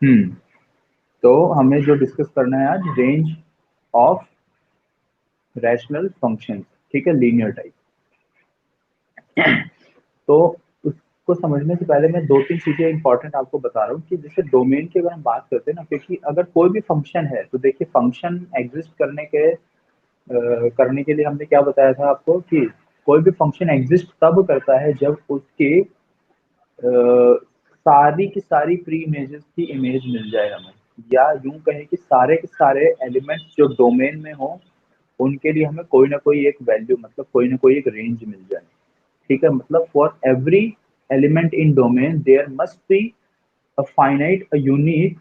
हम्म। तो हमें जो डिस्कस करना है आज, रेंज ऑफ रैशनल फंक्शन, ठीक है, लीनियर टाइप। तो उसको समझने से पहले मैं दो तीन चीजें इंपॉर्टेंट आपको बता रहा हूँ कि जैसे डोमेन की अगर हम बात करते हैं ना, क्योंकि अगर कोई भी फंक्शन है तो देखिए फंक्शन एग्जिस्ट करने के लिए हमने क्या बताया था आपको कि कोई भी फंक्शन एग्जिस्ट तब करता है जब उसके सारी की सारी प्री इमेजेस की इमेज मिल जाए हमें, या यूं कहें कि सारे के सारे एलिमेंट्स जो डोमेन में हो उनके लिए हमें कोई ना कोई एक वैल्यू, मतलब कोई ना कोई एक रेंज मिल जाए। ठीक है, मतलब for every element in domain there must be a finite a unique,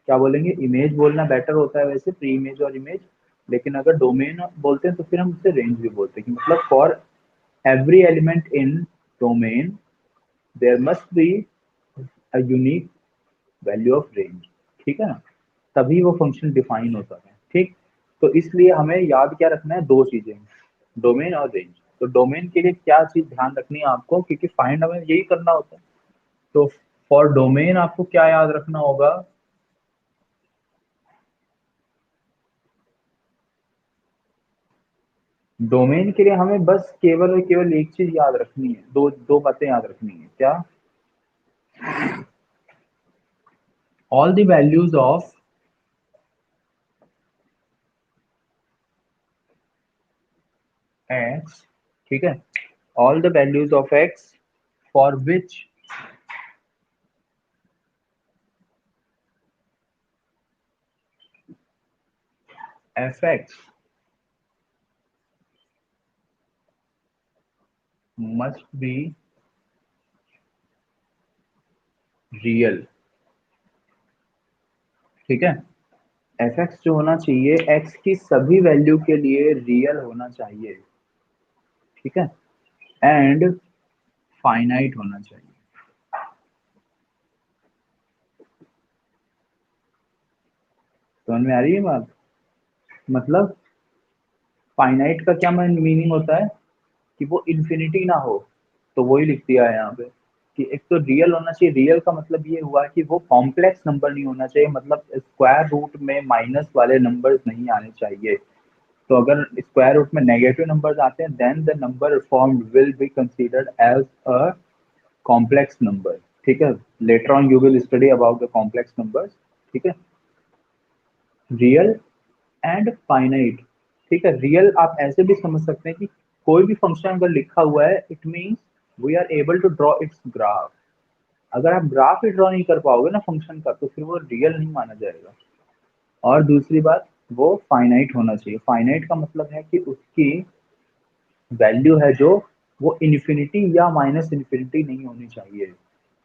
क्या बोलेंगे, इमेज बोलना बेटर होता है वैसे, प्री इमेज और इमेज। लेकिन अगर डोमेन बोलते हैं तो फिर हम उसे रेंज भी बोलते हैं कि मतलब for every element in domain there must be a unique value of range. ठीक है ना, तभी वो फंक्शन डिफाइन होता है। ठीक, तो इसलिए हमें याद क्या रखना है, दो चीजें, डोमेन और रेंज। तो डोमेन के लिए क्या चीज ध्यान रखनी है आपको, क्योंकि फाइंड हमें यही करना होता है। तो फॉर डोमेन आपको क्या याद रखना होगा, डोमेन के लिए हमें बस केवल और केवल एक चीज याद रखनी है, दो दो बातें याद रखनी है। क्या, all the values of x, ठीक है, all the values of x for which F x must be real. ठीक है, एफ एक्स जो होना चाहिए एक्स की सभी वैल्यू के लिए रियल होना चाहिए। ठीक है, एंड फाइनाइट होना चाहिए। समझ में आ रही है बात, मतलब फाइनाइट का क्या मीनिंग होता है कि वो इन्फिनिटी ना हो। तो वही लिख दिया है यहाँ पे कि एक तो रियल होना चाहिए। रियल का मतलब ये हुआ कि वो कॉम्प्लेक्स नंबर नहीं होना चाहिए, मतलब स्क्वायर रूट में माइनस वाले नंबर्स नहीं आने चाहिए। तो अगर स्क्वायर रूट में नेगेटिव नंबर्स आते हैं then the number formed will be considered as a complex number. ठीक है, later on you will study about the complex numbers. ठीक है, रियल एंड फाइनाइट। ठीक है, रियल आप ऐसे भी समझ सकते हैं कि कोई भी फंक्शन अगर लिखा हुआ है it means we are able to draw its graph. अगर आप ग्राफ ही ड्रॉ नहीं कर पाओगे ना फंक्शन का तो फिर वो रियल नहीं माना जाएगा। और दूसरी बात, वो फाइनाइट होना चाहिए। फाइनाइट का मतलब है कि उसकी वैल्यू है जो वो इन्फिनिटी या माइनस इन्फिनिटी नहीं होनी चाहिए।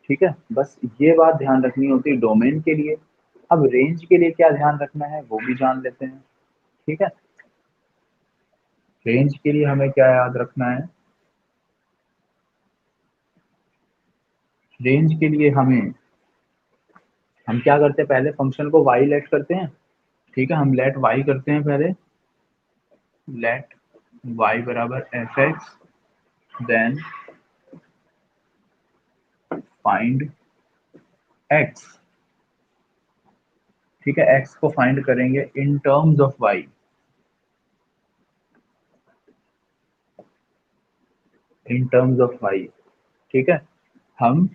ठीक है, बस ये बात ध्यान रखनी होती है डोमेन के लिए। अब रेंज के लिए क्या ध्यान रखना है वो भी जान लेते हैं। ठीक है, रेंज के लिए हमें क्या याद रखना है, रेंज के लिए हम क्या करते हैं, पहले फंक्शन को y लेट करते हैं। ठीक है, हम लेट y करते हैं पहले, लेट y बराबर f x, then find x। ठीक है, x को फाइंड करेंगे in terms of y, in terms of y। ठीक है, हम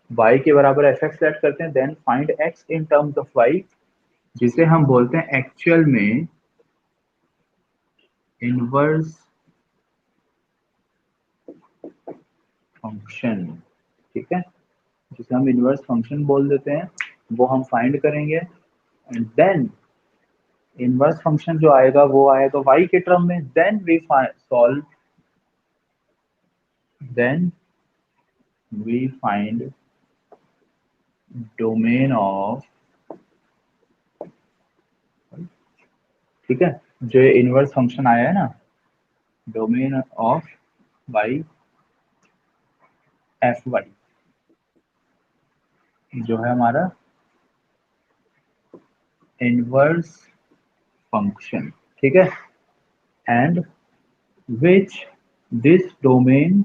y के बराबर एफ एक्स सेट करते हैं, then find x in terms of y, जिसे हम बोलते हैं एक्चुअल में इनवर्स फंक्शन। ठीक है, जिसे हम इनवर्स फंक्शन बोल देते हैं, वो हम फाइंड करेंगे। एंड देन इनवर्स फंक्शन जो आएगा वो आएगा y के टर्म में, then we solve, then we find domain of, ठीक है, जो ये इनवर्स फंक्शन आया है ना, domain of y f y, जो है हमारा इनवर्स फंक्शन। ठीक है, and which this domain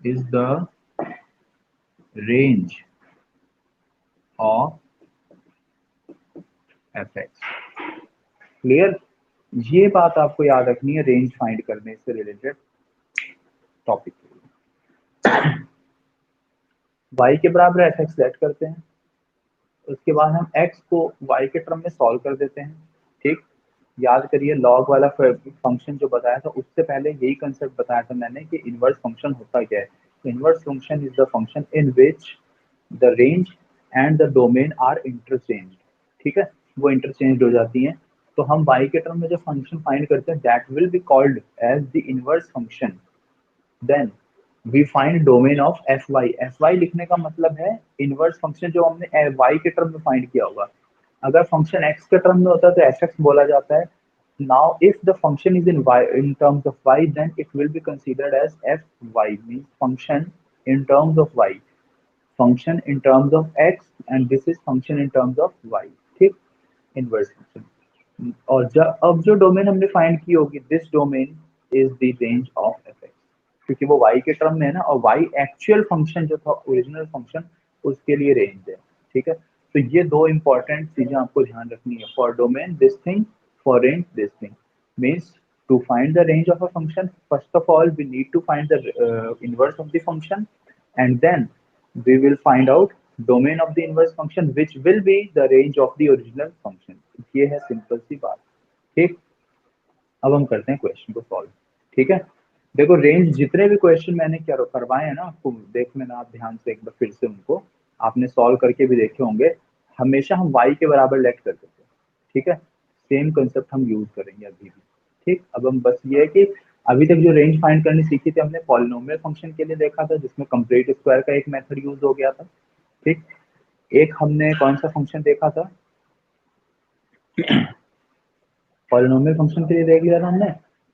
is the range of f x. Clear? ये बात आपको याद रखनी है रेंज फाइंड करने से रिलेटेड टॉपिक। y के बराबर एफ एक्स सेट करते हैं, उसके बाद हम x को y के टर्म में सॉल्व कर देते हैं। ठीक, याद करिए लॉग वाला फंक्शन जो बताया था उससे पहले यही कंसेप्ट बताया था मैंने कि इनवर्स फंक्शन होता क्या है। Inverse function is the function in which the range and the domain are interchange. ठीक है, वो इंटरचेंज हो जाती हैं। तो हम y के टर्म में जो फंक्शन फाइंड करते हैं that will be called as the inverse function. Then we find domain of f y. F y लिखने का मतलब है इनवर्स फंक्शन जो हमने वाई के टर्म में फाइंड किया होगा। अगर फंक्शन एक्स के टर्म में होता है तो एफ एक्स बोला जाता है। Now if the function is in terms of y then it will be considered as f y, mean function in terms of y, function in terms of x and this is function in terms of y. ठीक, inverse function. और जब अब जो domain हमने find की होगी this domain is the range of f x, क्योंकि वो y के टर्म में है ना, और y एक्चुअल फंक्शन जो था ओरिजिनल फंक्शन उसके लिए रेंज है। ठीक है, तो ये दो इंपॉर्टेंट चीजें आपको ध्यान रखनी है। For domain this thing, for range this thing. Means to find the range of a function first of all we need to find the inverse of the function and then we will find out domain of the inverse function which will be the range of the original function। ये है simple सी बात। ठीक, अब हम करते हैं question को solve. ठीक है, देखो रेंज जितने भी क्वेश्चन मैंने क्या करवाए हैं ना आपको देख लेना आप ध्यान से एक बार फिर से उनको, आपने सॉल्व करके भी देखे होंगे। हमेशा हम y के बराबर लेट कर देते हैं। ठीक है, सेम कंसेप्ट हम यूज करेंगे अभी भी। ठीक, अब हम बस ये है कि अभी तक जो रेंज फाइंड करनी सीखी थी हमने पॉलिनोमियल फंक्शन के लिए देखा था जिसमें कंप्लीट स्क्वायर का एक मेथड यूज हो गया था। ठीक, एक हमने कौन सा फंक्शन देखा था, पॉलिनोमियल फंक्शन के लिए देख लिया था हमने,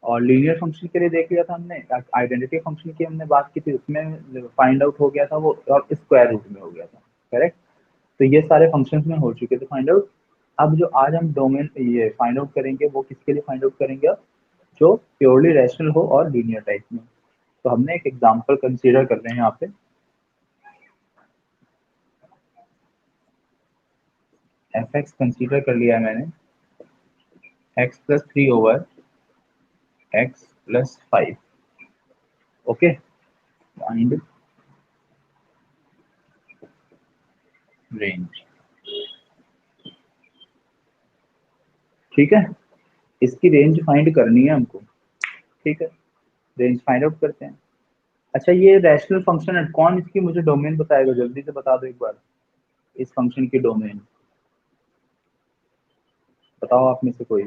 और लीनियर फंक्शन के लिए देख लिया था हमने। आइडेंटिटी फंक्शन की हमने बात की थी उसमें फाइंड आउट हो गया था वो, और स्क्वायर रूट में हो गया था। करेक्ट, तो ये सारे फंक्शंस में हो चुके थे फाइंड आउट। अब जो आज हम डोमेन ये फाइंड आउट करेंगे वो किसके लिए फाइंड आउट करेंगे, अब जो प्योरली रैशनल हो और लीनियर टाइप में। तो हमने एक एग्जांपल कंसीडर कर रहे हैं यहाँ पे। एफ एक्स कंसीडर कर लिया है मैंने, x plus three over x plus five. Okay, find range. ठीक है, इसकी रेंज फाइंड करनी है हमको। ठीक है, रेंज फाइंड आउट करते हैं। अच्छा, ये रैशनल फंक्शन है, कौन इसकी मुझे डोमेन बताएगा, जल्दी से बता दो एक बार इस फंक्शन की डोमेन। बताओ आप में से कोई।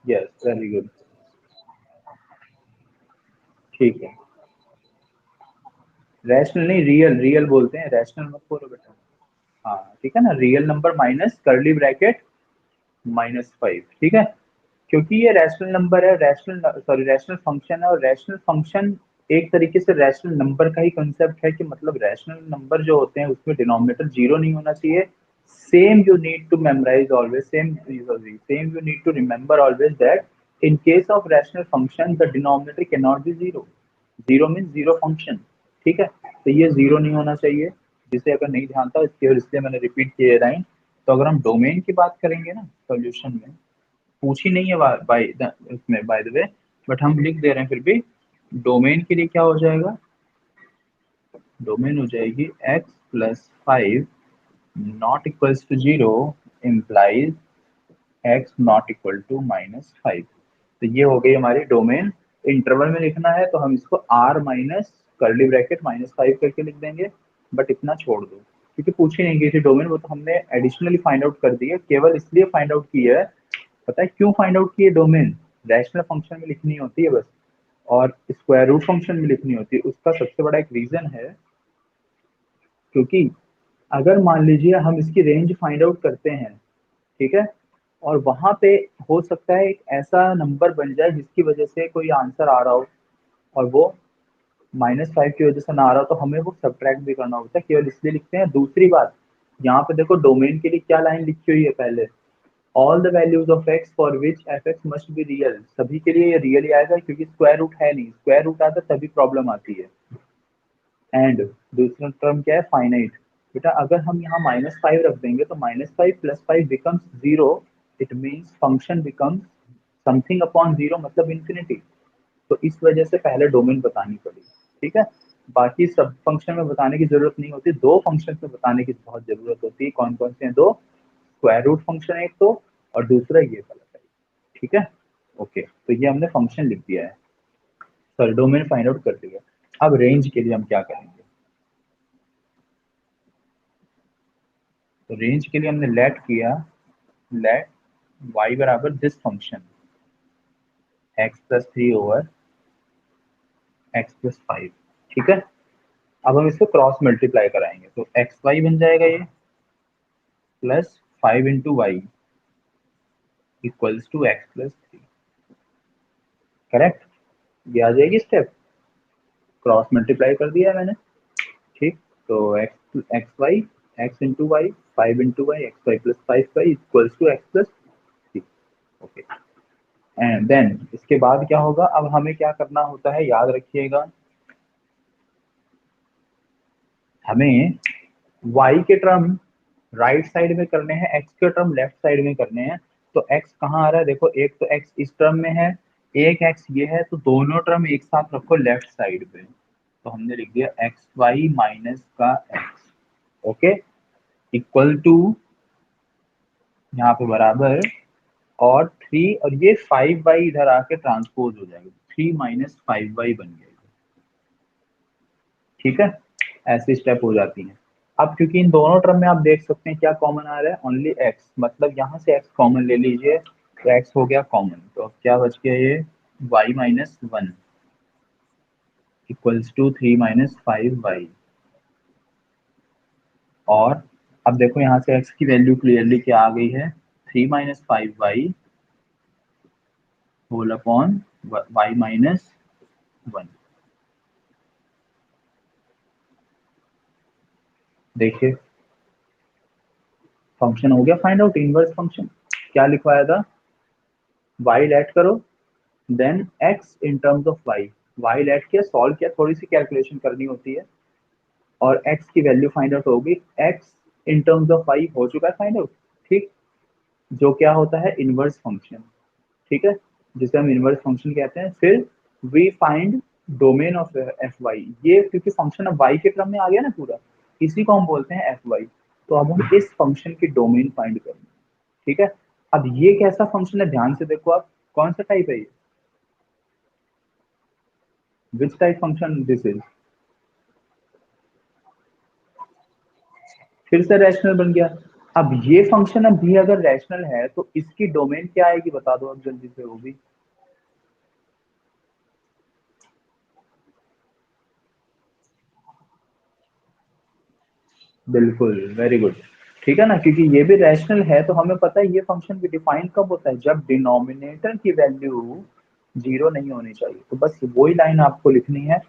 Yes, very good. ठीक है, रैशनल नहीं रियल, रियल बोलते हैं, रैशनल मत बोलो बेटा। हाँ ठीक है ना, रियल नंबर माइनस करली ब्रैकेट -5। ठीक है, क्योंकि ये रैशनल नंबर है, रैशनल सॉरी रैशनल फंक्शन है, और रैशनल फंक्शन एक तरीके से रैशनल नंबर का ही कंसेप्ट है कि मतलब रैशनल नंबर जो होते हैं उसमें डिनोमिनेटर जीरो नहीं होना चाहिए। Same you need to memorise always, same you need to remember always that in case of rational function the denominator can not be zero. Zero mean zero function. ठीक है, तो ये जीरो नहीं होना चाहिए, जिसे अगर नहीं ध्यान था इसलिए, और इसलिए मैंने रिपीट किए लाइन। तो अगर हम डोमेन की बात करेंगे ना सॉल्यूशन में, पूछी नहीं है बाय इसमें बाय द वे, बट हम लिख दे रहे हैं फिर भी। डोमेन के लिए क्या हो जाएगा, डोमेन हो जाएगी x plus five not equals to zero implies x not equal to -5। तो ये हो गई हमारी डोमेन। इंटरवल में लिखना है तो हम इसको r माइनस कर्ली ब्रैकेट -5 करके लिख देंगे, बट इतना छोड़ दो क्योंकि पूछी नहीं गई थी डोमेन, वो तो हमने एडिशनली फाइंड आउट कर दी है, केवल इसलिए फाइंड आउट की है। पता है क्यों फाइंड आउट की है, डोमेन रैशनल फंक्शन में लिखनी होती है बस, और स्क्वायर रूट फंक्शन में लिखनी होती है। उसका सबसे बड़ा एक रीजन है क्योंकि अगर मान लीजिए हम इसकी रेंज फाइंड आउट करते हैं, ठीक है, और वहां पे हो सकता है एक ऐसा नंबर बन जाए जिसकी वजह से कोई आंसर आ रहा हो और वो -5 की वजह से ना आ रहा हो, तो हमें वो सब्ट्रैक्ट भी करना होता है, केवल इसलिए लिखते हैं। दूसरी बात, यहाँ पे देखो डोमेन के लिए क्या लाइन लिखी हुई है पहले, all the values of x for which F x must be real, सभी के लिए ये रियल ही आएगा क्योंकि स्क्वायर रूट है नहीं, स्क्वायर रूट आता तभी प्रॉब्लम आती है। एंड दूसरा टर्म क्या है, फाइनाइट। बेटा अगर हम यहाँ -5 रख देंगे तो -5 + 5 becomes 0, it means function becomes something upon 0 मतलब इंफिनिटी। तो इस वजह से पहले डोमेन बतानी पड़ी, ठीक है। बाकी सब फंक्शन में बताने की जरूरत नहीं होती, दो फंक्शन में बताने की बहुत जरूरत होती है। कौन कौन से हैं दो, स्क्वायर रूट फंक्शन एक तो, और दूसरा ये वाला है, ठीक है। ओके, तो ये हमने फंक्शन लिख दिया है, सॉरी डोमेन फाइंड आउट कर दिया। अब रेंज के लिए हम क्या करेंगे, तो रेंज के लिए हमने लेट किया, लेट y बराबर दिस फंक्शन x+3/x+5, ठीक है। अब हम इसको क्रॉस मल्टीप्लाई कराएंगे तो एक्स वाई बन जाएगा ये, plus 5 × y equals to x+3, correct. ये आ जाएगी स्टेप, क्रॉस मल्टीप्लाई कर दिया है मैंने, ठीक। तो x y, x × y, 5 × y, x y+5y equals to x+3, okay. And then इसके बाद क्या होगा, अब हमें क्या करना होता है याद रखिएगा, हमें y के टर्म राइट साइड में करने हैं, x के टर्म लेफ्ट साइड में करने हैं। तो x कहाँ आ रहा है, देखो एक तो x इस टर्म में है, एक x ये है, तो दोनों टर्म एक साथ रखो लेफ्ट साइड पे। तो हमने लिख दिया एक्स वाई माइनस का x, ओके, इक्वल टू यहाँ पे बराबर, और 3 और ये 5y इधर आके ट्रांसपोज हो जाएगा, 3 - 5y बन गया, ठीक है। ऐसी स्टेप हो जाती है। अब क्योंकि इन दोनों टर्म में आप देख सकते हैं क्या कॉमन आ रहा है, ओनली x, मतलब यहाँ से x कॉमन ले लीजिए, तो x हो गया कॉमन, तो अब क्या बच गया, ये y-1 इक्वल्स टू 3 - 5y। और अब देखो यहाँ से x की वैल्यू क्लियरली क्या आ गई है, 3 - 5y होल अपॉन y-1। देखिए फंक्शन हो गया फाइंड आउट, इनवर्स फंक्शन। क्या लिखवाया था, y लेट करो, देन x in terms of y let किया, सॉल्व किया, थोड़ी सी कैलकुलेशन करनी होती है, और x की वैल्यू फाइंड आउट होगी, x in terms of y हो चुका है फाइंड आउट, ठीक। जो क्या होता है इनवर्स फंक्शन, ठीक है, जिसे हम इनवर्स फंक्शन कहते हैं। फिर we find domain of f y, ये क्योंकि फंक्शन अब y के क्रम में आ गया ना पूरा, इसी को हम बोलते हैं एफ वाई। तो अब हम इस फंक्शन की डोमेन फाइंड करेंगे, ठीक है। अब ये कैसा फंक्शन है, ध्यान से देखो आप, कौन सा टाइप है ये, which type function this is, फिर से रैशनल बन गया। अब ये फंक्शन अब भी अगर रैशनल है तो इसकी डोमेन क्या आएगी बता दो अब जल्दी से, वो भी बिल्कुल, वेरी गुड, ठीक है ना, क्योंकि ये भी रैशनल है तो हमें पता है ये फंक्शन भी डिफाइन कब होता है, जब डिनोमिनेटर की वैल्यू 0 नहीं होनी चाहिए। तो बस वही लाइन आपको लिखनी है।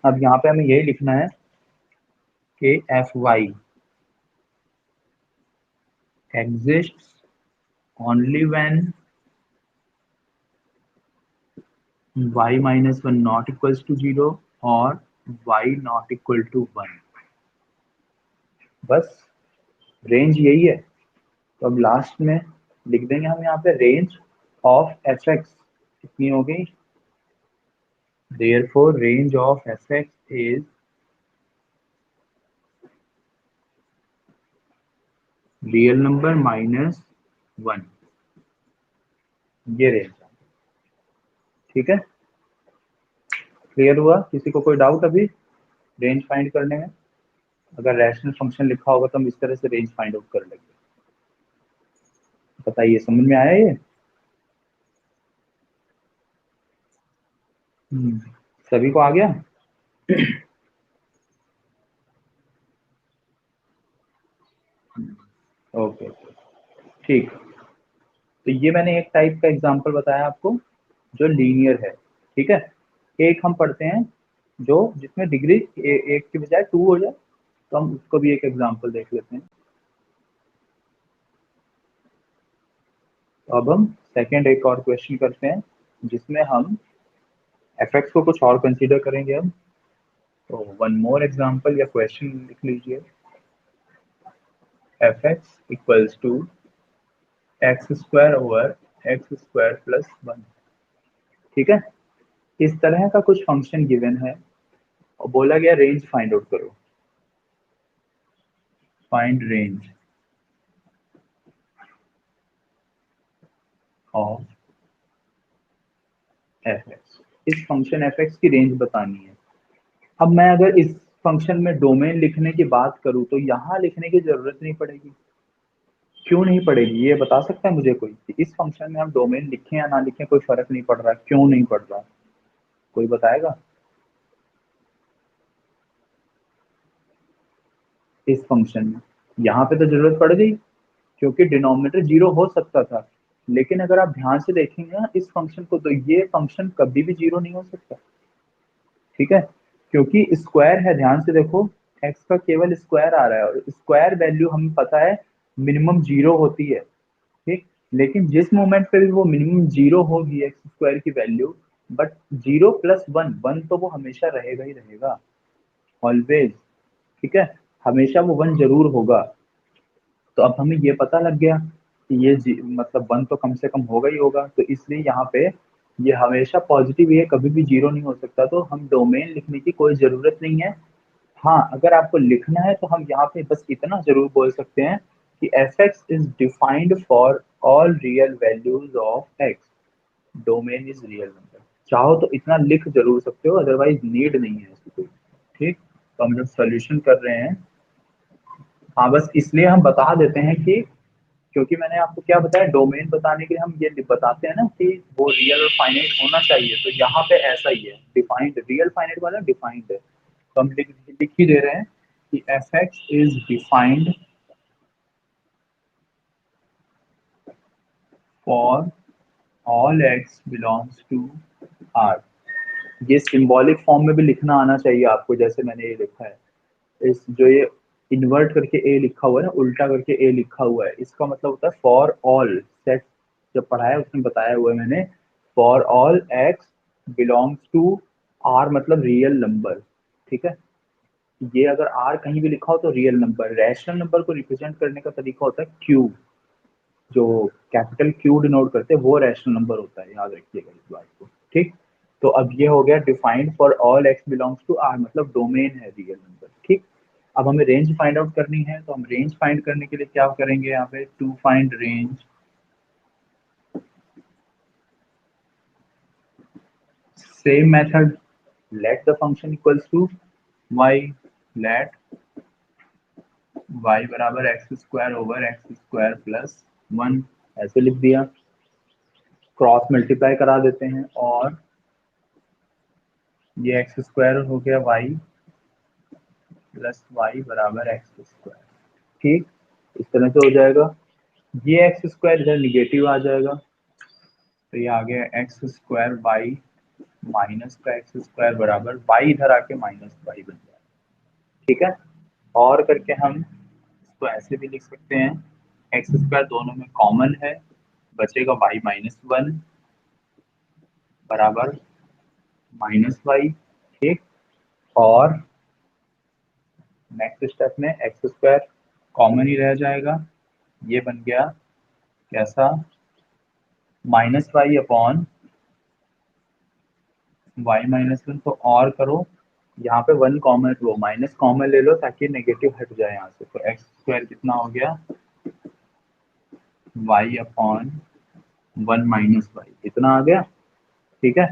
अब यहाँ पे हमें यही लिखना है कि f y exist only when y-1 not equals to 0 और y नॉट इक्वल टू 1, बस रेंज यही है। तो अब लास्ट में लिख देंगे हम यहाँ पे रेंज ऑफ एफ एक्स कितनी हो गई, therefore range of fx is real number minus 1, ये रेंज, ठीक है। क्लियर हुआ, किसी को कोई डाउट अभी रेंज फाइंड करने में, अगर रैशनल फंक्शन लिखा होगा तो हम इस तरह से रेंज फाइंड आउट कर लेंगे। बताइए समझ में आया ये, सभी को आ गया। ओके, ठीक। तो ये मैंने एक टाइप का एग्जांपल बताया आपको जो लीनियर है, ठीक है। एक हम पढ़ते हैं जो जिसमें डिग्री एक की बजाय 2 हो जाए, तो हम उसको भी एक एग्जांपल देख लेते हैं। अब हम सेकेंड एक और क्वेश्चन करते हैं जिसमें हम एफ एक्स को कुछ और कंसीडर करेंगे अब। तो वन मोर एग्जांपल या क्वेश्चन लिख लीजिए, f x equals to x square over x square plus one. ठीक है, इस तरह का कुछ फंक्शन गिवन है और बोला गया रेंज फाइंड आउट करो, find range of f x. इस फंक्शन एफ एक्स की रेंज बतानी है। अब मैं अगर इस फंक्शन में डोमेन लिखने की बात करूं तो यहाँ लिखने की जरूरत नहीं पड़ेगी। क्यों नहीं पड़ेगी ये बता सकता है मुझे कोई, कि इस फंक्शन में हम डोमेन लिखें या ना लिखें कोई फर्क नहीं पड़ रहा, क्यों नहीं पड़ रहा, कोई बताएगा? इस फंक्शन में यहाँ पे तो जरूरत पड़ गई क्योंकि डिनोमिनेटर जीरो हो सकता था, लेकिन अगर आप ध्यान से देखेंगे ना इस फंक्शन को तो ये फंक्शन कभी भी जीरो नहीं हो सकता। ठीक है, क्योंकि स्क्वायर है, ध्यान से देखो एक्स का केवल स्क्वायर आ रहा है और स्क्वायर वैल्यू हमें पता है मिनिमम जीरो होती है। ठीक, लेकिन जिस मोमेंट पे भी वो मिनिमम जीरो होगी एक्स स्क्वायर की value, but zero plus one, one तो वो हमेशा रहेगा ही रहेगा, ऑलवेज। ठीक है, हमेशा वो वन जरूर होगा। तो अब हमें ये पता लग गया कि मतलब वन तो कम से कम होगा ही होगा, तो इसलिए यहाँ पे ये हमेशा पॉजिटिव है, कभी भी जीरो नहीं हो सकता, तो हम डोमेन लिखने की कोई जरूरत नहीं है। हाँ, अगर आपको लिखना है तो हम यहाँ पे बस इतना जरूर बोल सकते हैं कि f x is defined for all real values of x, domain is real number. चाहो तो इतना लिख जरूर सकते हो, अदरवाइज नीड नहीं है इसकी कोई। ठीक, तो हम जब सोल्यूशन कर रहे हैं, हाँ बस इसलिए हम बता देते हैं कि क्योंकि मैंने आपको क्या बताया, डोमेन बताने के लिए हम ये बताते हैं ना कि वो रियल और फाइनाइट होना चाहिए, तो यहाँ पे ऐसा ही है, डिफाइंड रियल फाइनाइट वाला डिफाइंड है, तो हम लिख ही दे रहे हैं कि f x is defined for all x belongs to R. ये सिंबॉलिक फॉर्म में भी लिखना आना चाहिए आपको, जैसे मैंने ये लिखा है, इस जो ये इन्वर्ट करके ए लिखा हुआ है ना, उल्टा करके ए लिखा हुआ है, इसका मतलब होता है फॉर ऑल सेट, जब पढ़ाया उसमें बताया हुआ है मैंने, for all x belongs to R मतलब रियल नंबर। ठीक है, ये अगर आर कहीं भी लिखा हो तो रियल नंबर, रैशनल नंबर को रिप्रेजेंट करने का तरीका होता है क्यू, जो कैपिटल क्यू डिनोट करते हैं वो रैशनल नंबर होता है, याद रखिएगा इस बात को। ठीक, तो अब ये हो गया defined for all x belongs to R मतलब डोमेन है रियल नंबर। ठीक, अब हमें रेंज फाइंड आउट करनी है, तो हम रेंज फाइंड करने के लिए क्या करेंगे, यहाँ पे to find range, same method, let the function equals to y, let y बराबर x square over x square plus one, ऐसे लिख दिया, क्रॉस मल्टीप्लाई करा देते हैं और ये एक्स स्क्वायर हो गया वाई प्लस वाई बराबर एक्स स्क्वायर। ठीक, इस तरह से हो जाएगा, ये एक्स स्क्वायर इधर निगेटिव आ जाएगा, तो ये आ गया एक्स स्क्वायर वाई माइनस का एक्स स्क्वायर बराबर वाई इधर आके माइनस वाई बन जाएगा। ठीक है, और करके हम इसको ऐसे भी लिख सकते हैं, एक्स स्क्वायर दोनों में कॉमन है, बचेगा वाई माइनस वन बराबर माइनस वाई। ठीक, और नेक्स्ट स्टेप में एक्स स्क्वायर कॉमन ही रह जाएगा, ये बन गया कैसा, minus y upon y minus one, तो और करो, यहाँ पे वन कॉमन लो, माइनस कॉमन ले लो ताकि नेगेटिव हट जाए यहाँ से, तो एक्स स्क्वायर कितना हो गया, y upon one minus y, इतना आ गया। ठीक है,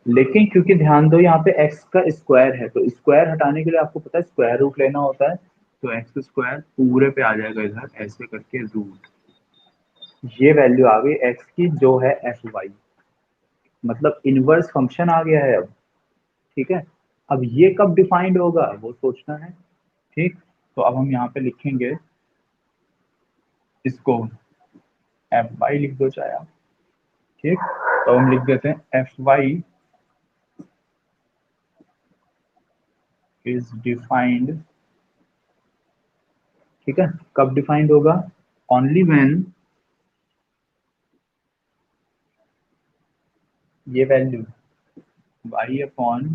लेकिन क्योंकि ध्यान दो यहाँ पे एक्स का स्क्वायर है, तो स्क्वायर हटाने के लिए आपको पता है स्क्वायर रूट लेना होता है, तो एक्स स्क्वायर पूरे पे आ जाएगा इधर ऐसे करके रूट, ये वैल्यू आ गई एक्स की जो है एफ वाई, मतलब इनवर्स फंक्शन आ गया है अब। ठीक है, अब ये कब डिफाइंड होगा वो सोचना है। ठीक, तो अब हम यहाँ पे लिखेंगे इसको, एफ वाई लिख दो चाहे आप। ठीक, तो हम लिख देते हैं एफ वाई इज डिफाइंड, ठीक है, कब डिफाइंड होगा, ओनली व्हेन ये value y upon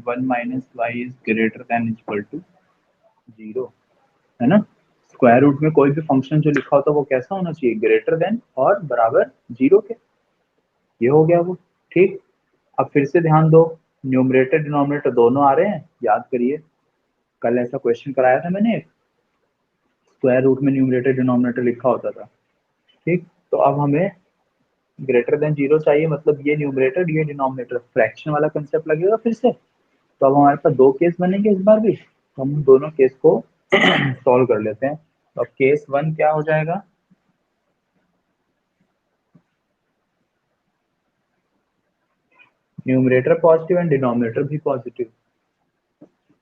1 minus y is greater than equal to 0, है ना। स्क्वायर रूट में कोई भी फंक्शन जो लिखा होता है वो कैसा होना चाहिए, ग्रेटर देन और बराबर 0 के। ये हो गया वो, ठीक। अब फिर से ध्यान दो, न्यूमरेटर डिनोमिनेटर दोनों आ रहे हैं, याद करिए कल ऐसा क्वेश्चन कराया था मैंने, स्क्वायर रूट में न्यूमरेटर डिनोमिनेटर लिखा होता था, ठीक। तो अब हमें ग्रेटर देन 0 चाहिए, मतलब ये न्यूमरेटर ये डिनोमिनेटर, फ्रैक्शन वाला कंसेप्ट लगेगा फिर से। तो अब हमारे पास दो केस बनेंगे इस बार भी, तो हम दोनों केस को सॉल्व कर लेते हैं। तो अब केस 1 क्या हो जाएगा, न्यूमरेटर पॉजिटिव एंड डिनोमिनेटर भी positive,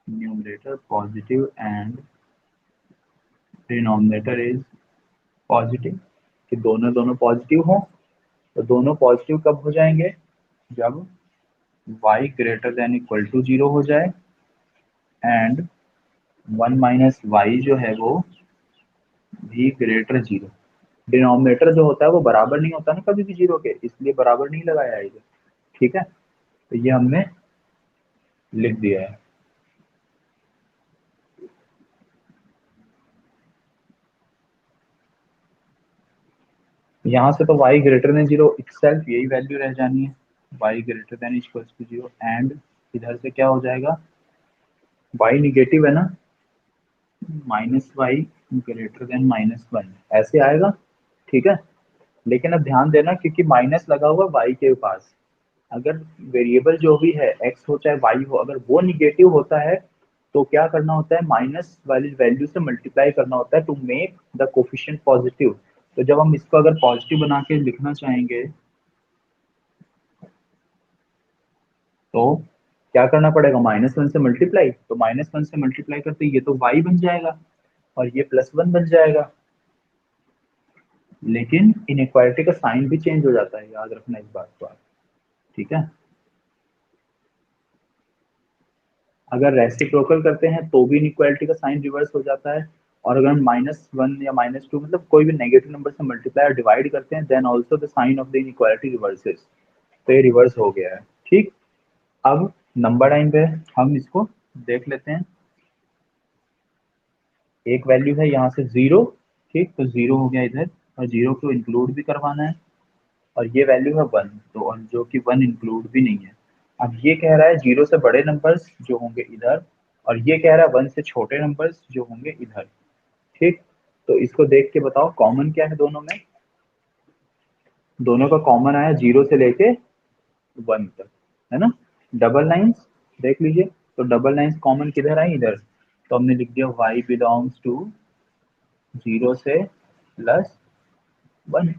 numerator positive and denominator is positive, कि दोनों दोनों पॉजिटिव हो। तो दोनों पॉजिटिव कब हो जाएंगे, जब y greater than equal to 0 हो जाए एंड 1 माइनस वाई जो है वो भी ग्रेटर 0। डिनोमिनेटर जो होता है वो बराबर नहीं होता ना कभी भी 0 के, इसलिए बराबर नहीं लगाया है इधर, ठीक है। तो ये हमने लिख दिया है। यहाँ से तो y ग्रेटर देन 0 इटसेल्फ यही वैल्यू रह जानी है, y greater than equal to 0 and इधर से क्या हो जाएगा, y निगेटिव है ना, माइनस वाई ग्रेटर देन -1 ऐसे आएगा, ठीक है। लेकिन अब ध्यान देना क्योंकि माइनस लगा हुआ y के पास, अगर वेरिएबल जो भी है x हो चाहे y हो, अगर वो निगेटिव होता है तो क्या करना होता है, माइनस वाली वैल्यू से मल्टीप्लाई करना होता है to make the coefficient positive. तो जब हम इसको अगर पॉजिटिव बना के लिखना चाहेंगे तो क्या करना पड़ेगा, -1 से मल्टीप्लाई, तो -1 से मल्टीप्लाई करते ये तो y बन जाएगा और ये +1 बन जाएगा। लेकिन इनइक्वालिटी का साइन भी चेंज हो जाता है, याद रखना इस बात को आप, ठीक है। अगर रेसिप्रोकल करते हैं तो भी इनइक्वालिटी का साइन रिवर्स हो जाता है, और अगर हम -1 या -2 मतलब कोई भी नेगेटिव नंबर से मल्टीप्लाई और डिवाइड करते हैं then also the sign of the inequality reverses. तो ये रिवर्स हो गया है, ठीक। अब नंबर लाइन पे हम इसको देख लेते हैं, एक वैल्यू है यहाँ से 0, ठीक, तो 0 हो गया इधर, और 0 को इंक्लूड भी करवाना है, और ये वैल्यू है 1, तो और जो कि 1 इंक्लूड भी नहीं है। अब ये कह रहा है 0 से बड़े नंबर्स जो होंगे इधर, और ये कह रहा है 1 से छोटे नंबर्स जो होंगे इधर, ठीक। तो इसको देख के बताओ कॉमन क्या है दोनों में, दोनों का कॉमन आया 0 से लेके 1 तक, है ना। डबल लाइंस देख लीजिए, तो डबल लाइंस कॉमन किधर आई, इधर। तो हमने लिख दिया y बिलोंग्स टू 0 से +1,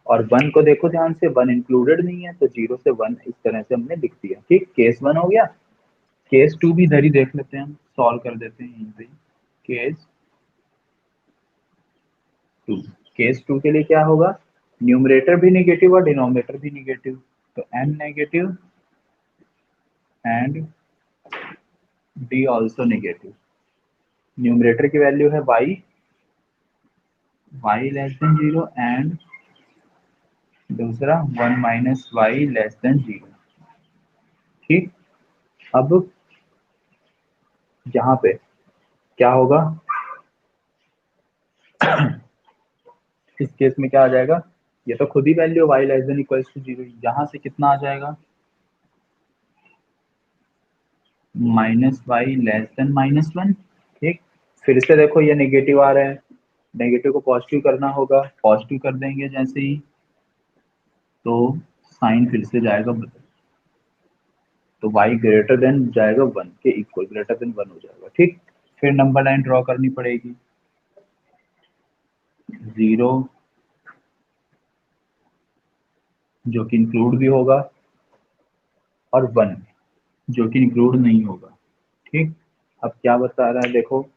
और 1 को देखो ध्यान से, 1 इंक्लूडेड नहीं है, तो 0 से 1 इस तरह से हमने लिख दिया, ठीक। केस 1 हो गया। केस 2 भी इधर ही देख लेते हैं, हम सॉल्व कर देते हैं यहीं पे। केस 2, केस 2 के लिए क्या होगा, न्यूमरेटर भी नेगेटिव और डिनोमिनेटर भी नेगेटिव, तो m negative and d also negative. Numerator की वैल्यू है y लेस देन 0 एंड दूसरा 1 माइनस वाई लेस देन 0, ठीक। अब यहाँ पे क्या होगा, इस केस में क्या आ जाएगा, ये तो खुद ही value y less than equals to 0, यहाँ से कितना आ जाएगा, -y लेस देन -1, ठीक। फिर से देखो ये नेगेटिव आ रहा है, नेगेटिव को पॉजिटिव करना होगा, पॉजिटिव कर देंगे जैसे ही, तो साइन फिर से जाएगा बदल, तो y ग्रेटर देन जाएगा 1 के इक्वल, ग्रेटर देन 1 हो जाएगा, ठीक। फिर नंबर लाइन ड्रॉ करनी पड़ेगी, 0 जो कि इंक्लूड भी होगा और 1 जो कि इंक्लूड नहीं होगा, ठीक। अब क्या बता रहा है देखो,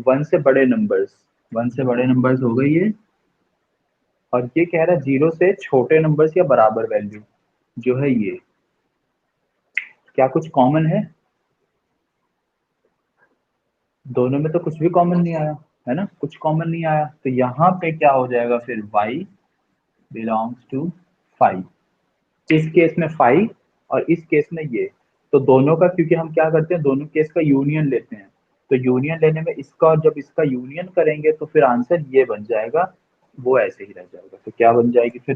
1 से बड़े नंबर्स, 1 से बड़े नंबर्स हो गई ये, और ये कह रहा है 0 से छोटे नंबर्स या बराबर वैल्यू जो है ये, क्या कुछ कॉमन है, दोनों में तो कुछ भी कॉमन नहीं आया, है ना, कुछ कॉमन नहीं आया, तो यहाँ पे क्या हो जाएगा फिर y बिलोंग्स टू 5, इस केस में 5 और इस केस में ये। तो दोनों का, क्योंकि हम क्या करते हैं, दोनों केस का यूनियन लेते हैं, तो यूनियन लेने में इसका और जब इसका यूनियन करेंगे तो फिर आंसर ये बन जाएगा, वो ऐसे ही रह जाएगा। तो क्या बन जाएगी फिर,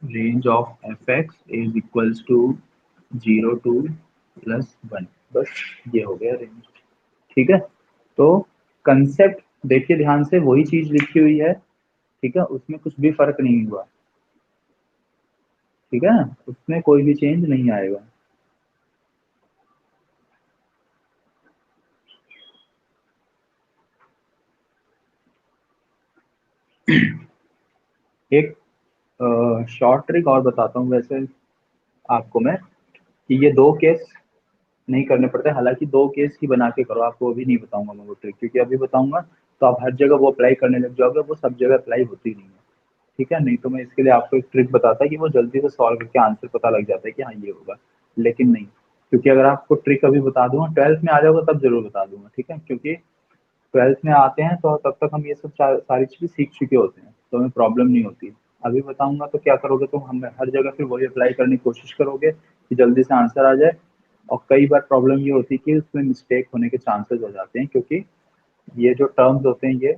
range of f x is equals to 0 to +1। बस ये हो गया रेंज। ठीक है, तो कंसेप्ट देखिए ध्यान से, वही चीज लिखी हुई है। ठीक है, उसमें कुछ भी फर्क नहीं हुआ। ठीक है, उसमें कोई भी चेंज नहीं आएगा। एक शॉर्ट ट्रिक और बताता हूँ वैसे आपको मैं, कि ये दो केस नहीं करने पड़ते। हालांकि दो केस ही बना के करो, आपको अभी नहीं बताऊंगा मैं वो ट्रिक, क्योंकि अभी बताऊंगा तो आप हर जगह वो अप्लाई करने लग जाओगे, वो सब जगह अप्लाई होती नहीं है। ठीक है, नहीं तो मैं इसके लिए आपको एक ट्रिक बताता कि वो जल्दी से सॉल्व करके आंसर पता लग जाता है कि हाँ ये होगा, लेकिन नहीं। क्योंकि अगर आपको ट्रिक अभी बता दूंगा, 12th में आ जाओगे तब जरूर बता दूंगा। ठीक है, क्योंकि 12th में आते हैं तो तब तक हम ये सब सारी चीजें सीख चुके होते हैं, तो हमें प्रॉब्लम नहीं होती। अभी बताऊंगा तो क्या करोगे, तो हम हर जगह फिर वही अप्लाई करने की कोशिश करोगे कि जल्दी से आंसर आ जाए। और कई बार प्रॉब्लम ये होती है कि उसमें मिस्टेक होने के चांसेस हो जाते हैं, क्योंकि ये जो टर्म्स होते हैं ये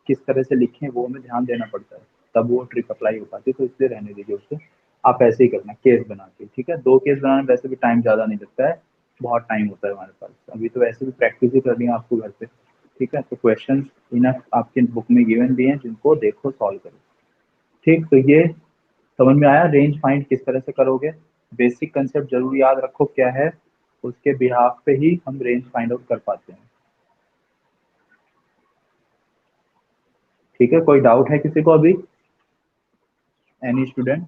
किस तरह से लिखे हैं वो हमें ध्यान देना पड़ता है, तब वो ट्रिक अप्लाई हो पाती है। तो इसलिए रहने दीजिए उससे, आप ऐसे ही करना केस बना के। ठीक है, दो केस बनाने में वैसे भी टाइम ज़्यादा नहीं लगता है, बहुत टाइम होता है हमारे पास। अभी तो वैसे भी प्रैक्टिस ही करनी है आपको घर पे। ठीक है, तो क्वेश्चन इनफ आपके बुक में गिवन भी हैं, जिनको देखो सॉल्व करो। ठीक, तो ये समझ में आया रेंज फाइंड किस तरह से करोगे। बेसिक कंसेप्ट जरूर याद रखो क्या है, उसके बिहाफ पे ही हम रेंज फाइंड आउट कर पाते हैं। ठीक है, कोई डाउट है किसी को अभी, एनी स्टूडेंट?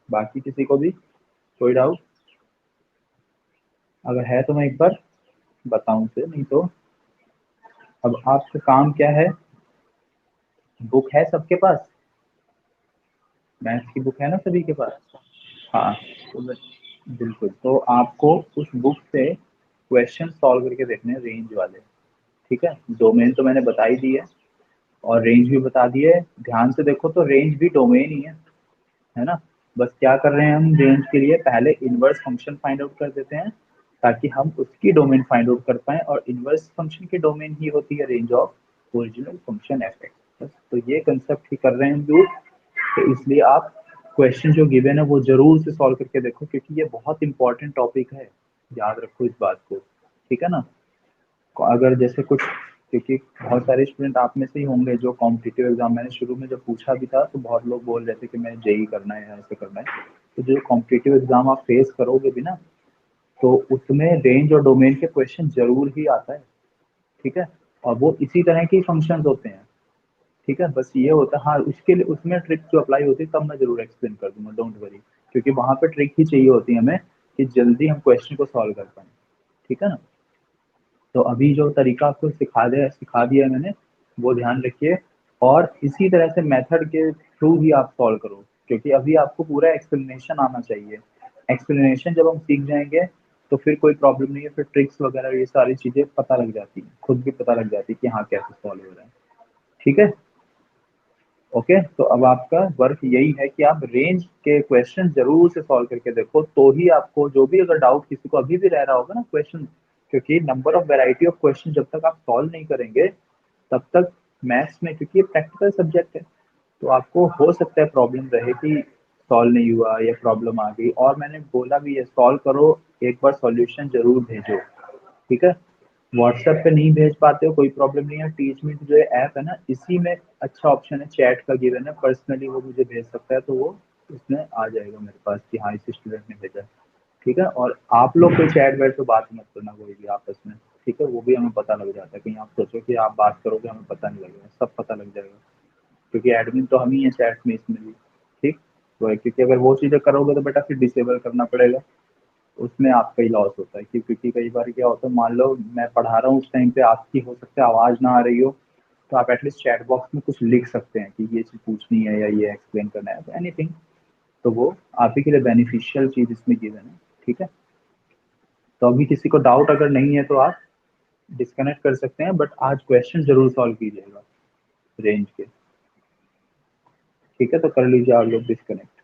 बाकी किसी को भी कोई डाउट? अगर है तो मैं एक बार बताऊं से, नहीं तो अब आपका काम क्या है, बुक है सबके पास, मैथ्स की बुक है ना सभी के पास? हाँ, तो बिल्कुल, तो आपको उस बुक से क्वेश्चन सॉल्व करके देखने हैं, रेंज वाले। ठीक है, डोमेन तो मैंने बता ही दी है और रेंज भी बता दी है। ध्यान से देखो तो रेंज भी डोमेन ही है ना। बस क्या कर रहे हैं हम, रेंज के लिए पहले इनवर्स फंक्शन फाइंड आउट कर देते हैं, ताकि हम उसकी डोमेन फाइंड आउट कर पाएं, और इनवर्स फंक्शन की डोमेन ही होती है range of original function F x. बस तो ये कंसेप्ट ही कर रहे हैं हम यूज। तो इसलिए आप क्वेश्चन जो गिवन है वो जरूर से सॉल्व करके देखो, क्योंकि ये बहुत इंपॉर्टेंट टॉपिक है, याद रखो इस बात को। ठीक है ना, अगर जैसे कुछ, क्योंकि बहुत सारे स्टूडेंट आप में से ही होंगे जो कॉम्पिटिटिव एग्जाम, मैंने शुरू में जब पूछा भी था तो बहुत लोग बोल रहे थे कि मैं जेई करना है या ऐसे करना है। तो जो कॉम्पिटिटिव एग्जाम आप फेस करोगे भी ना, तो उसमें रेंज और डोमेन के क्वेश्चन जरूर ही आता है। ठीक है, और वो इसी तरह के फंक्शंस होते हैं। ठीक है, बस ये होता है, हाँ उसके लिए उसमें ट्रिक जो अप्लाई होती है तब मैं जरूर एक्सप्लेन कर दूंगा, डोंट वरी। क्योंकि वहां पे ट्रिक ही चाहिए होती है हमें, कि जल्दी हम क्वेश्चन को सॉल्व कर पाए। ठीक है ना, तो अभी जो तरीका आपको सिखा दिया है मैंने, वो ध्यान रखिए। और इसी तरह से मेथड के थ्रू ही आप सॉल्व करो, क्योंकि अभी आपको पूरा एक्सप्लेनेशन आना चाहिए। एक्सप्लेनेशन जब हम सीख जाएंगे तो फिर कोई प्रॉब्लम नहीं है, फिर ट्रिक्स वगैरह ये सारी चीजें पता लग जाती हैं, खुद भी पता लग जाती है कि हाँ कैसे सॉल्व हो रहा है। ठीक है, ओके, तो अब आपका वर्क यही है कि आप रेंज के क्वेश्चन जरूर से सॉल्व करके देखो, तो ही आपको जो भी अगर डाउट किसी को अभी भी रह रहा होगा ना क्वेश्चन, क्योंकि number of variety of question जब तक आप सॉल्व नहीं करेंगे तब तक मैथ्स में, क्योंकि ये प्रैक्टिकल सब्जेक्ट है, तो आपको हो सकता है प्रॉब्लम रहे कि सॉल्व नहीं हुआ या प्रॉब्लम आ गई। और मैंने बोला भी है, सॉल्व करो, एक बार सॉल्यूशन जरूर भेजो। ठीक है, व्हाट्सएप पे नहीं भेज पाते हो कोई प्रॉब्लम नहीं है, टीचमीट जो ऐप है ना, इसी में अच्छा ऑप्शन है, चैट का गिवन है, पर्सनली वो मुझे भेज सकता है, तो वो उसमें आ जाएगा मेरे पास कि हाँ इस स्टूडेंट ने भेजा है। ठीक है, और आप लोग कोई चैट वैट पे बात मत करना कोई भी आपस में। ठीक है, वो भी हमें पता लग जाता है, कहीं आप सोचो कि आप बात करोगे हमें पता नहीं लगेगा, सब पता लग जाएगा, क्योंकि एडमिन तो हम ही है चैट में इसमें भी। ठीक, तो क्योंकि अगर वो चीज़ें करोगे तो बेटा फिर डिसेबल करना पड़ेगा, उसमें आपका ही लॉस होता है। क्योंकि कई बार क्या होता है, मान लो मैं पढ़ा रहा हूँ उस टाइम पे आपकी हो सकता है आवाज़ ना आ रही हो, तो आप एटलीस्ट चैट बॉक्स में कुछ लिख सकते हैं कि ये चीज़ पूछनी है या ये एक्सप्लेन करना है, तो एनीथिंग, तो वो आप ही के लिए बेनिफिशियल चीज़ इसमें गिवन है। ठीक है, तो अभी किसी को डाउट अगर नहीं है तो आप डिस्कनेक्ट कर सकते हैं, बट आज क्वेश्चन जरूर सॉल्व कीजिएगा रेंज के। ठीक है, तो कर लीजिए आप लोग डिस्कनेक्ट।